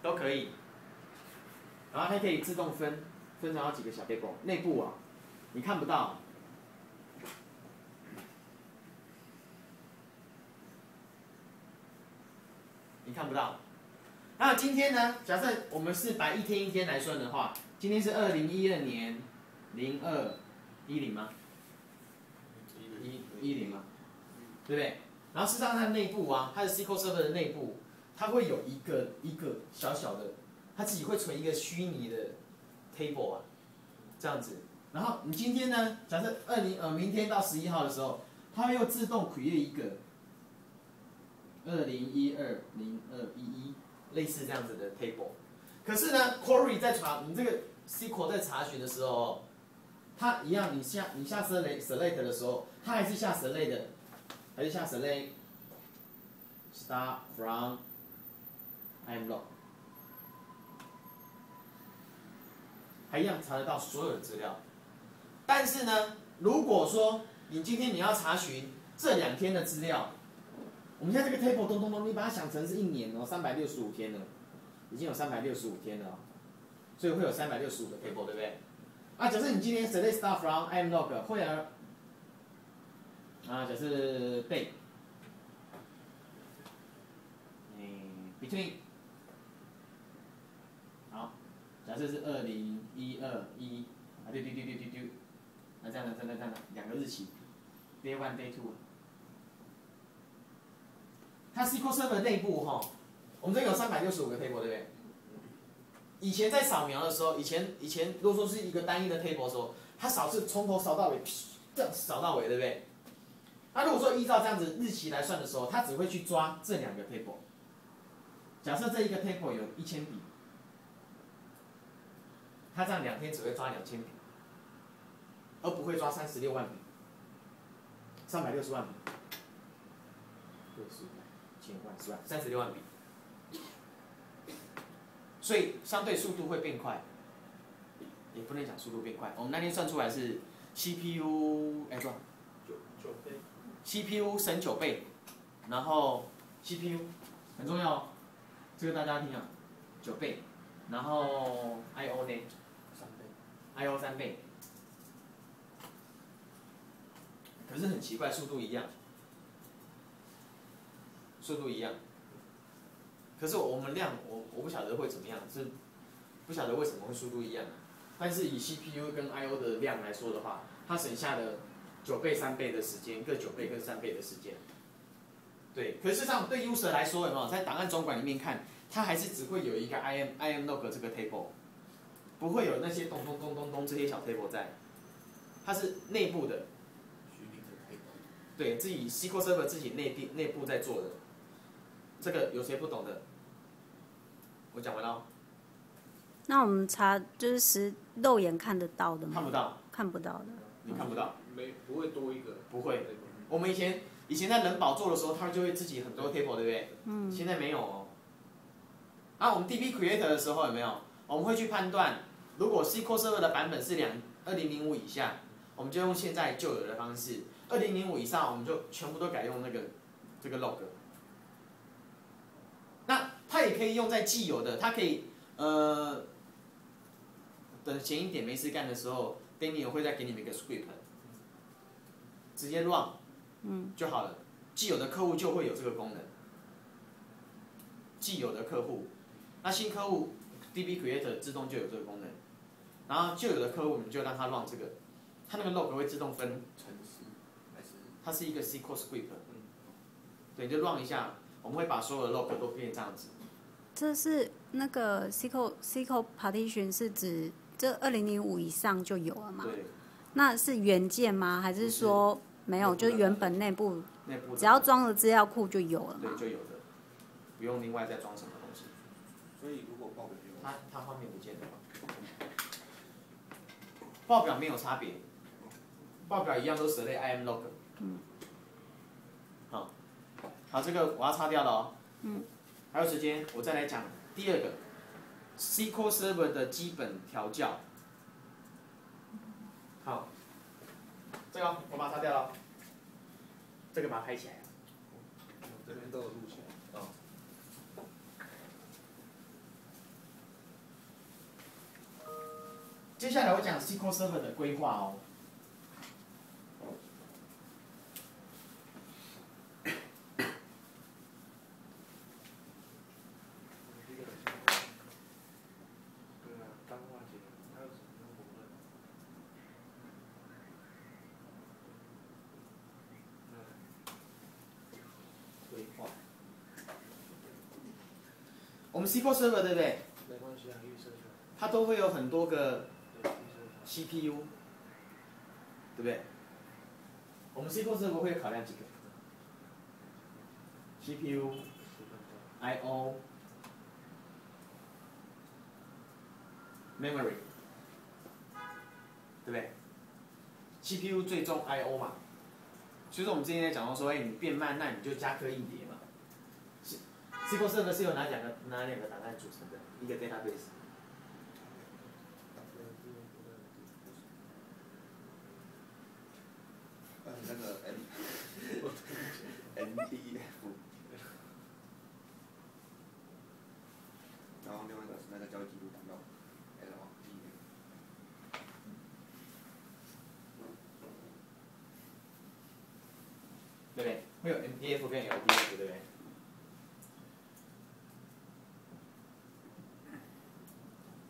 都可以。然后它可以自动分成好几个小 table， 内部啊，你看不到。你看不到。那今天呢？假设我们是把一天一天来算的话，今天是2012年0210吗？10吗？对不对？然后事实上它的内部啊，它的 SQL Server 的内部，它会有一个小小的，它自己会存一个虚拟的 table 啊，这样子。然后你今天呢？假设明天到11号的时候，它会又自动 create 一个20120211类似这样子的 table。可是呢 ，query 在你这个 SQL 在查询的时候，它一样，你下 select 的时候，它还是下 select start from imlog， 还一样查得到所有的资料。但是呢，如果说你今天你要查询这2天的资料，我们现在这个 table 咚咚咚，你把它想成是1年哦，365天了，已经有365天了哦，所以会有365个 table， 对不对？啊，假设你今天 select start from imlog， 会啊，假设 date， between， 好，假设是2012对，那这样2个日期 ，day 1 day 2。它 SQL Server 内部哈，我们这有365个 table， 对不对？以前在扫描的时候，以前如果说是一个单一的 table 的时候，它扫是从头扫到尾，这样扫到尾，对不对？那如果说依照这样子日期来算的时候，它只会去抓这2个 table。假设这一个 table 有1000笔，它这样2天只会抓2000笔，而不会抓36万笔，360万笔。10万、36万笔，所以相对速度会变快，也不能讲速度变快。我们那天算出来是 CPU 多少？9倍 ，CPU 省9倍，然后 CPU 很重要哦，这个大家听啊，9倍，然后 IO 呢？3倍 ，IO 3倍。可是很奇怪，速度一样。速度一样，可是我们量我不晓得会怎么样，是不晓得为什么会速度一样。但是以 CPU 跟 IO 的量来说的话，它省下了9倍、3倍的时间，各9倍跟3倍的时间。对，可是事实上对 user 来说，有没有在档案总管里面看，它还是只会有一个 imlog 这个 table， 不会有那些咚咚咚咚咚这些小 table 在，它是内部的。对，自己 SQL Server 自己内部在做的。这个有谁不懂的？我讲完了。那我们查就是肉眼看得到的吗？看不到。看不到的。你看不到。不会多一个。不会。我们以前在人保做的时候，他就会自己很多 table， 对不对？现在没有哦。我们 DB Creator 的时候有没有？我们会去判断，如果 SQL Server 的版本是2005以下，我们就用现在旧有的方式；2005以上，我们就全部都改用这个 log。那它也可以用在既有的，它可以等前一点没事干的时候 ，Daniel 会再给你们一个 script， 直接 run， 就好了。既有的客户就会有这个功能，既有的客户，那新客户 DB Creator 自动就有这个功能，然后旧有的客户你就让它 run 这个，它那个 log 会自动分程式，它是一个 SQL script， 对，你就 run 一下。我们会把所有的 log 都变这样子。这是那个 SQL partition 是指这2005以上就有了吗？对。那是原件吗？还是说没有？就是原本内部只要装了资料库就有了吗？对，就有的，不用另外再装什么东西。所以如果报表有它画面不见了吗？报表没有差别，报表一样都是类 imlog。好，这个我要擦掉了哦。还有时间，我再来讲第二个 SQL Server 的基本调教。好，这个我把它擦掉了，这个把它拍起来。这边都有录起来。接下来我讲 SQL Server 的规划哦。规划。我们 SQL Server 对不对？没关系啊，预设就好。它都会有很多个对，预设 CPU， 对不对？我们 SQL Server 会考量几个 CPU、I/O、Memory， 对不对 ？CPU 最重 I/O 嘛，所以说我们之前在讲到说，哎，你变慢，那你就加颗硬碟嘛。SQL Server 是由哪两个档案组成的？一个 database。那个 MDF， 然后另外一个是那个交易记录档要 LDF。对不对？会有 MDF 跟 LDF， 对不对？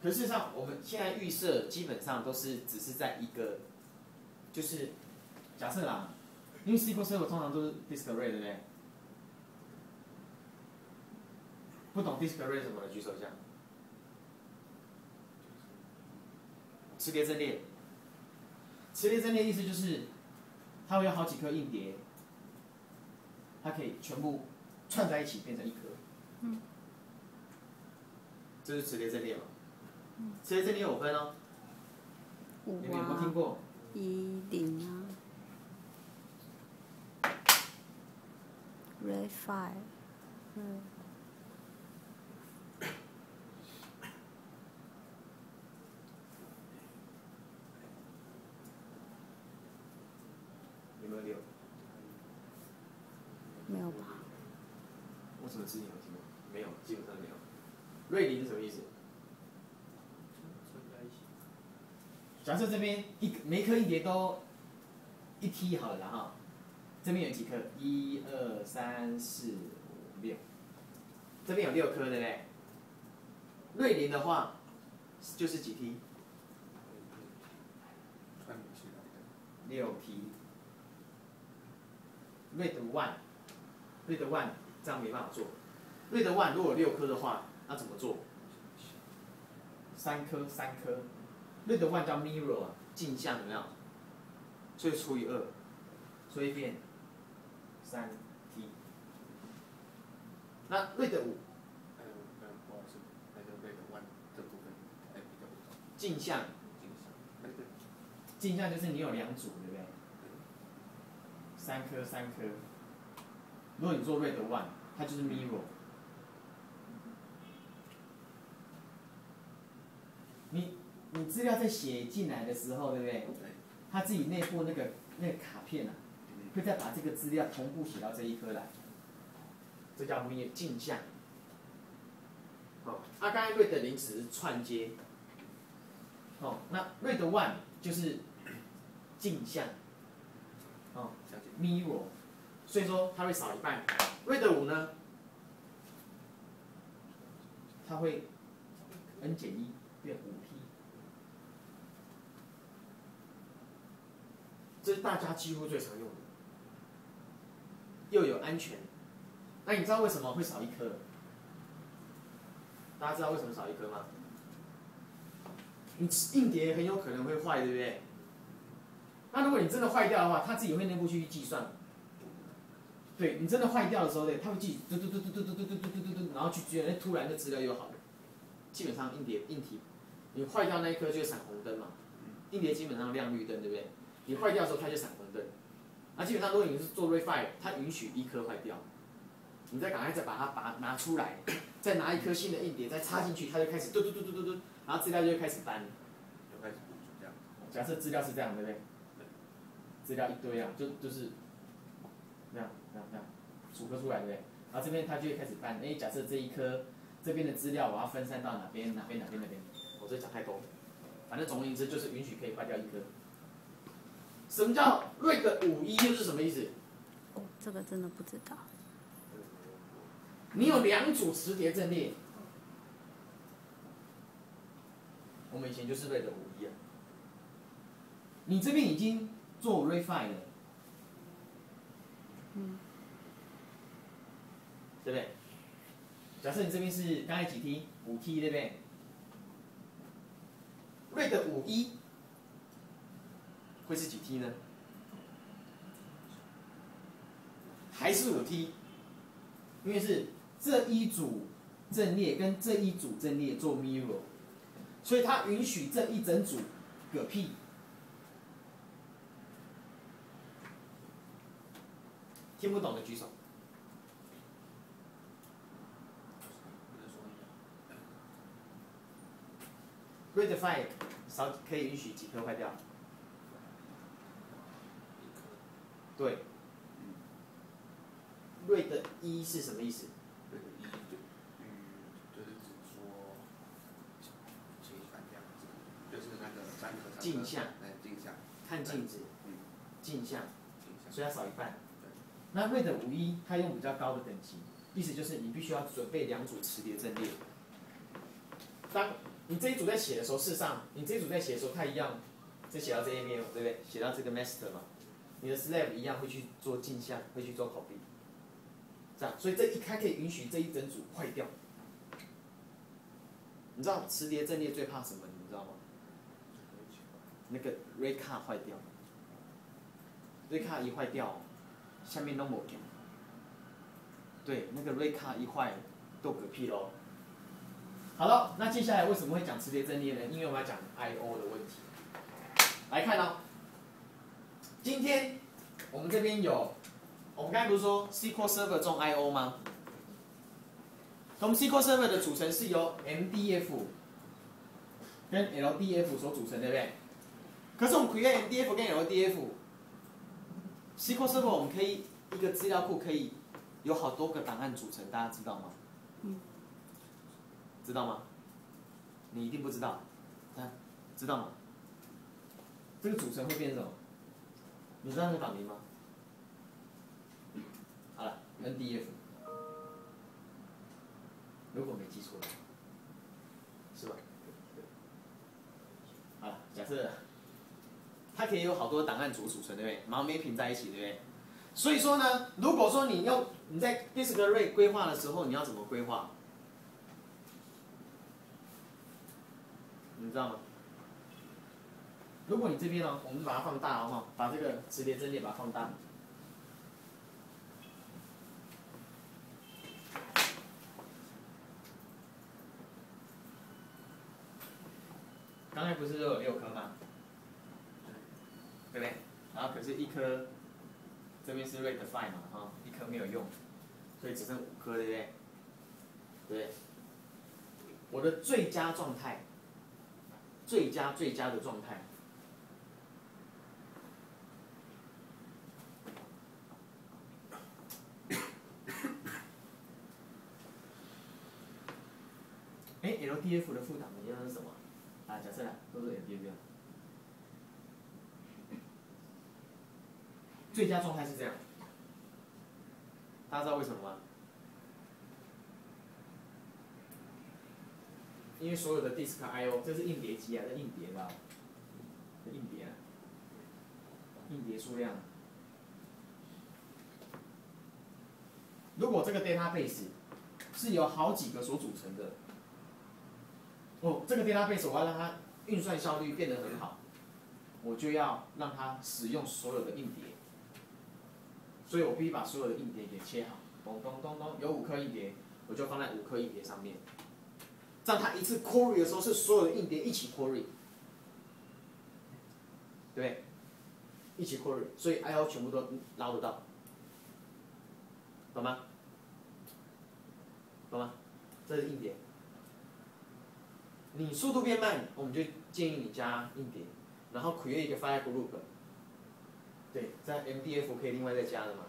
可事实上，我们现在预设基本上都是只是在一个，就是假设啦，因为 SQL Server 通常都是 disk array， 对不对？不懂 disk array 是什么的举手一下。磁碟阵列，磁碟阵列意思就是它会有好几颗硬碟，它可以全部串在一起变成一颗。这是磁碟阵列嘛？磁碟阵列有分哦。你们有没有听过？10啊 ，RAID 5，有没有6？没有吧？我什么之前有听过？没有，基本上没有。瑞林是什么意思？假设这边每一颗硬碟都1 T 好了哈，这边有几颗？1、2、3、4、5、6，这边有6颗，对不对？瑞林的话就是几 T？ 6 T。RAID 1这样没办法做。RAID 1如果有6颗的话，那怎么做？3颗3颗。RAID 1叫 mirror 啊，镜像有没有？所以除以2，所以变3 T。那 RAID 5，不好意思，那个 RAID 1这部分还比较不懂。镜像，镜像就是你有2组，对不对？3颗3颗。如果你做 RAID 1，它就是 mirror。你资料在写进来的时候，对不对？它自己内部那个卡片啊，会再把这个资料同步写到这一颗来，这叫镜像。哦，刚才 RAID 0只是串接。哦，那 RAID 1就是镜像。哦 ，mirror， 所以说它会少一半。RAID 5呢，它会 n 减1变5 T。这是大家几乎最常用的，又有安全。那你知道为什么会少1颗？大家知道为什么少1颗吗？你硬碟很有可能会坏，对不对？那如果你真的坏掉的话，它自己会内部去计算。对你真的坏掉的时候，对，它会记嘟，然后去追，突然的资料又好了。基本上硬体，你坏掉那一颗就会闪红灯嘛。硬碟基本上亮绿灯，对不对？你坏掉的时候，它就闪红灯。基本上如果你是做 RAID 5，它允许1颗坏掉，你再赶快再把它拿出来，再拿1颗新的硬碟再插进去，它就开始嘟，然后资料就会开始搬。就开始这样。假设资料是这样，对不对？资料一堆啊，就是这样组合出来，对不对？然后这边它就会开始搬。假设这一颗这边的资料我要分散到哪边，我这讲太多。反正总而言之就是允许可以坏掉一颗。什么叫 RAID 51又是什么意思？哦，这个真的不知道。你有2组磁碟阵列，我们以前就是 RAID 51啊。你这边已经做 RAID 5了，对不对？假设你这边是刚才几 T？5T 对不对？RAID 51会是几 T 呢？还是5T？因为是这一组阵列跟这一组阵列做 mirror， 所以它允许这一整组嗝屁。听不懂的举手。RAID 5少可以允许几颗坏掉？对。RAID 1是什么意思？就是指说，就是那个3颗。镜像。镜像。看镜子。镜像。所以要少一半。对。那 RAID 51它用比较高的等级，意思就是你必须要准备2组磁碟阵列。当你这一组在写的时候，事实上你这一组在写的时候，它一样，就写到这一边，对不对？写到这个 master 嘛，你的 slave 一样会去做镜像，会去做 copy。这样，所以它可以允许这一整组坏掉。你知道磁碟阵列最怕什么？你知道吗？那个 RAID 卡坏掉。RAID 卡一坏掉，下面都没用。对，那个 RAID 卡一坏，都嗝屁咯。好了，那接下来为什么会讲磁碟阵列呢？因为我们要讲 I/O 的问题。来看哦，今天我们这边有。我们刚才不是说 SQL Server 重 I/O 吗？我们 SQL Server 的组成是由 MDF 跟 LDF 所组成，对不对？可是我们 create MDF 跟 LDF，SQL Server 我们可以一个资料库可以有好多个档案组成，大家知道吗？知道吗？你一定不知道，知道吗？这个组成会变成什么？你知道那个档名吗？好了 ，NDF， 如果没记错，是吧？好了，假设它可以有好多档案组成，对不对？然后 mapping 在一起，对不对？所以说呢，如果说你在 disk array 规划的时候，你要怎么规划？你知道吗？如果你这边呢，我们把它放大了哈，把这个磁碟阵列把它放大。刚才不是有6颗吗？对不对？然后可是1颗，这边是 RAID 5嘛，哈，1颗没有用，所以只剩5颗，对不对？对。我的最佳状态，最佳的状态。LDF 的副档名又是什么？啊，假设啦，都是 LDF。最佳状态是这样，大家知道为什么吗？因为所有的 disk I/O， 这是硬碟机啊，这硬碟的，硬碟啊，硬碟数量。如果这个 database 是由好几个所组成的，这个 database 我要让它运算效率变得很好，我就要让它使用所有的硬碟，所以我必须把所有的硬碟给切好，咚咚咚咚，有5颗硬碟，我就放在5颗硬碟上面，这样它一次 query 的时候是所有的硬碟一起 query， 对不对？一起 query， 所以 I/O 全部都捞得到，懂吗？懂吗？这是硬碟。你速度变慢，我们就建议你加硬碟，然后 create 一个 file group。对，在 MDF 可以另外再加的嘛。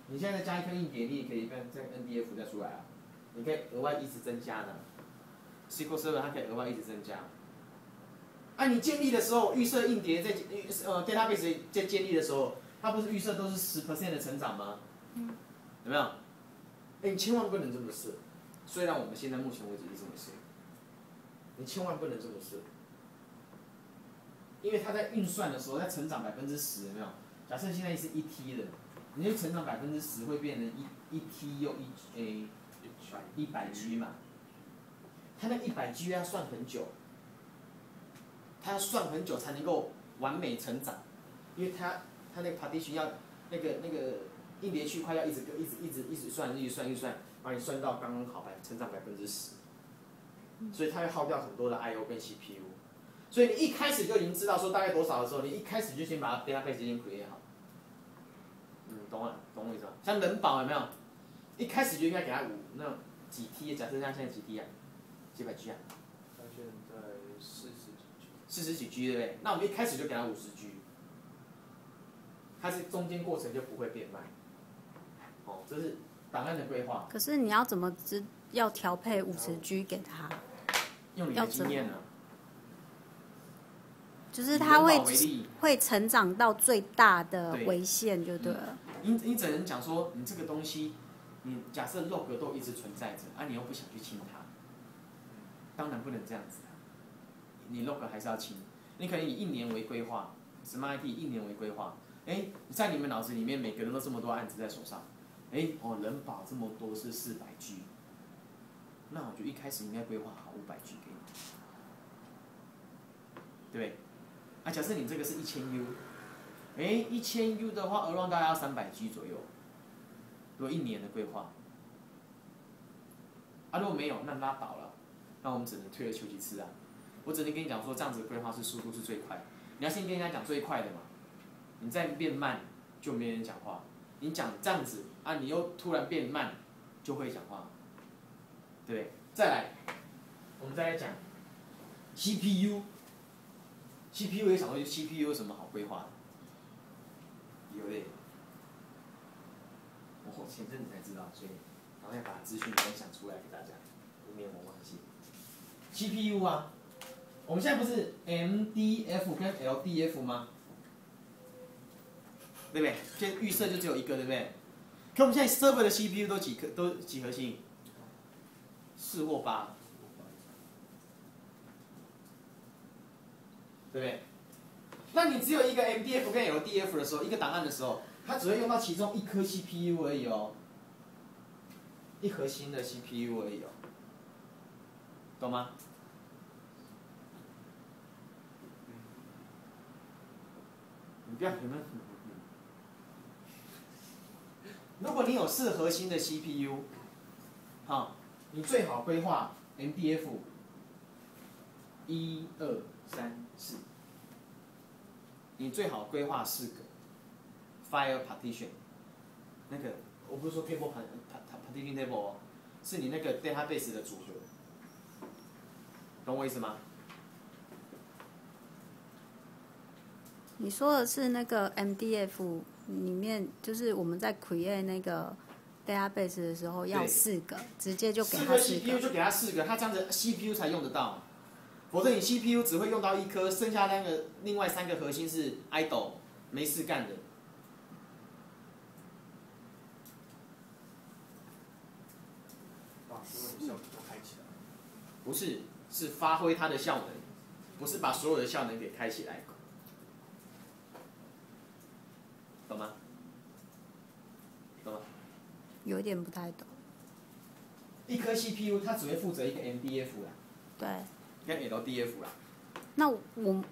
你现在再加1颗硬碟，你也可以在 NDF 再出来啊。你可以额外一直增加的。SQL Server 它可以额外一直增加。啊，你建立的时候，预设硬碟在database 在建立的时候，它不是预设都是10% 的成长吗？有没有？你千万不能这么设。虽然我们现在目前为止是这么设，你千万不能这么设，因为它在运算的时候，在成长10%，有没有？假设现在是1T 的，你就成长10%会变成一 T 又100G 嘛？它那100G 要算很久，它要算很久才能够完美成长，因为它那个 partition 要那个硬碟区块要一直算，把你算到刚刚好成长10%，所以它会耗掉很多的 I/O 跟 CPU。所以你一开始就已经知道说大概多少的时候，你一开始就先把它 database 先 create 好。懂我意思吗？像人保有没有？一开始就应该给它那种几 T， 假设它现在几 T 啊？几百 G 啊？它现在40几 G 对不对？那我们一开始就给它50G， 它是中间过程就不会变慢。哦，这是档案的规划。可是你要怎么要调配50G 给他？用你的经验呢？就是它会成长到最大的维限就对了。你只能讲说，你这个东西，你假设 log 都一直存在着，啊，你又不想去清它，当然不能这样子。你 log 还是要清，你可能以1年为规划 ，Smart IT 1年为规划。在你们脑子里面，每个人都这么多案子在手上，人保这么多是400G， 那我就一开始应该规划好500G 给你，对不对？啊，假设你这个是1000U，1000U 的话 ，around 大概要300G 左右。如果1年的规划，啊，如果没有，那拉倒了，那我们只能退而求其次啊。我只能跟你讲说，这样子的规划速度是最快的。你要先跟人家讲最快的嘛，你再变慢就没人讲话。你讲这样子啊，你又突然变慢，就会讲话，对不对？再来，我们再来讲 CPU。CPU 也想说 CPU 有什么好规划的？有嘞，我前阵子才知道，所以赶快把资讯分享出来给大家，以免我忘记。CPU 啊，我们现在不是 MDF 跟 LDF 吗？对不对？现在预设就只有一个，对不对？可我们现在 server 的 CPU 都几核心？4或8。对不对？那你只有一个 MDF 跟 LDF 的时候，一个档案的时候，它只会用到其中1颗 CPU 而已哦，1核心的 CPU 而已哦，懂吗？你不要如果你有4核心的 CPU， 你最好规划 MDF 1、2、3、4，你最好规划4个 file partition。那个我不是说 table partition table 哦，是你那个 database 的组合，懂我意思吗？你说的是那个 MDF 里面，就是我们在 create 那个 database 的时候要4个，直接就给他4个。CPU 就给他4个，他这样子 CPU 才用得到。否则你 CPU 只会用到1颗，剩下另外3个核心是 idle 没事干的。把所有的效能都开起来。不是，是发挥它的效能，不是把所有的效能给开起来。懂吗？懂吗？有点不太懂。1颗 CPU 它只会负责一个 MDF 啦。对。跟 LDF 啦。那我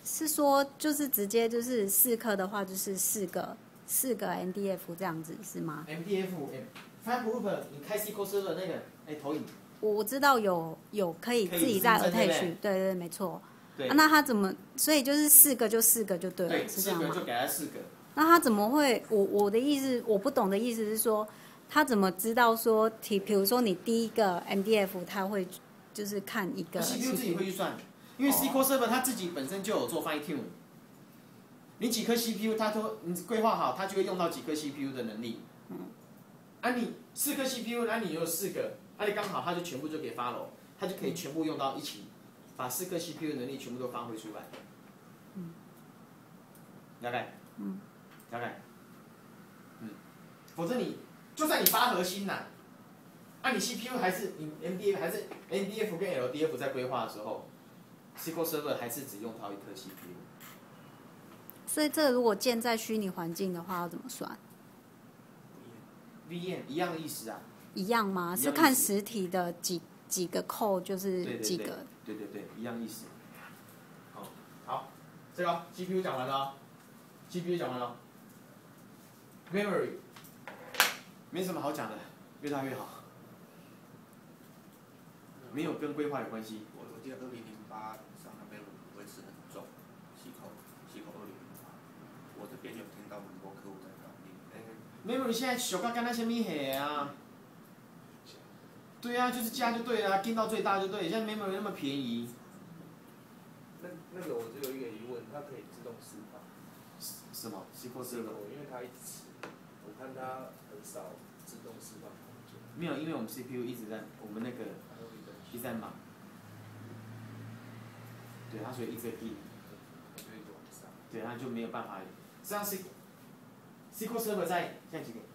是说，就是直接就是4颗的话，就是4个MDF 这样子是吗 ？MDF，File Group， 你开 SQL Server 那个，投影。我知道有可以自己在 attach， 对，没错。对。那他怎么？所以就是4个就4个就对了，对，是这样吗？ 4个就给他4个。那他怎么会？我的意思，我不懂的意思是说，他怎么知道说，比如说你第一个 MDF， 他会就是看一个 CPU 自己会去算，因为 SQL Server 它自己本身就有做 fine tune。你几颗 CPU， 你规划好，它就会用到几颗 CPU 的能力。你4颗 CPU， 你有4个，你刚好它就全部就给 follow， 它就可以全部用到一起把4个 CPU 能力全部都发挥出来。了解？了解？否则你就算你8核心呐，你 CPU 还是你 MDF 还是 MDF 跟 LDF 在规划的时候 ，SQL Server 还是只用到1颗 CPU。所以这个如果建在虚拟环境的话，要怎么算？ VM 一样的意思啊。一样吗？是看实体的几个扣，就是几个。对，一样意思。好，这个 GPU 讲完了，GPU 讲完了 ，Memory 没什么好讲的，越大越好，没有跟规划有关系。我记得2008上那边维持很重，西口2008，我这边有听到很多客户在反映。Memory 现在小到干那些咪黑啊？对啊，就是加就对了，定到最大就对。现在 Memory 那么便宜。那个我只有一个疑问，它可以自动释放？什么 SQL Server？因为它一直吃，我看它很少自动释放空间。没有，因为我们 CPU 一直在，我们那个一直在忙。对，它所以一直在定。对，它就没有办法。实际上 SQL Server 在现在几点？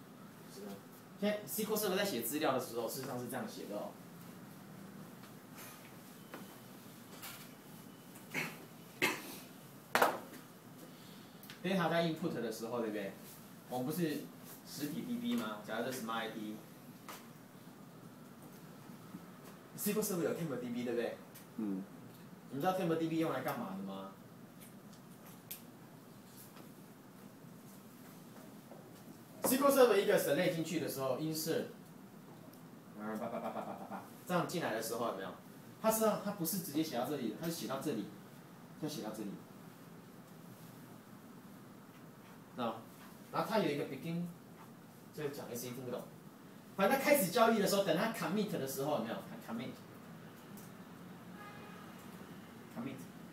现在 SQL Server 在写资料的时候，事实上是这样写的哦。data 在 input 的时候，对不对？我们不是实体 DB 吗？假如这是 MyD。SQL Server 有 TempDB 对不对？你知道 TempDB 用来干嘛的吗？SQL Server 一个 select 进去的时候 ，insert， 这样进来的时候有没有？它实际上它不是直接写到这里，它是写到这里，再写到这里。然后它有一个 begin， 这个讲 SE 听不懂。反正它开始交易的时候，等它 commit 的时候有没有 ？commit，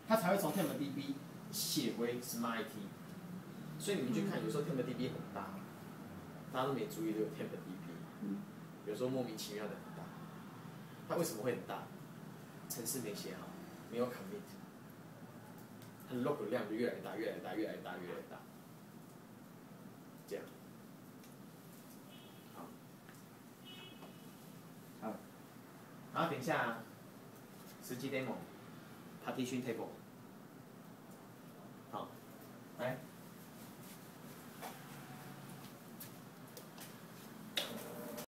它才会从 TempDB 写回 SmartIT。所以你们去看，有时候 TempDB 很大，大家都没注意这个 TempDB，有时候莫名其妙的很大。它为什么会很大？程式没写好，没有 commit， 它 log 量就越来越大，越来越大，越来越大，越来越大。这样，好，然后等一下实际 demo，partition table。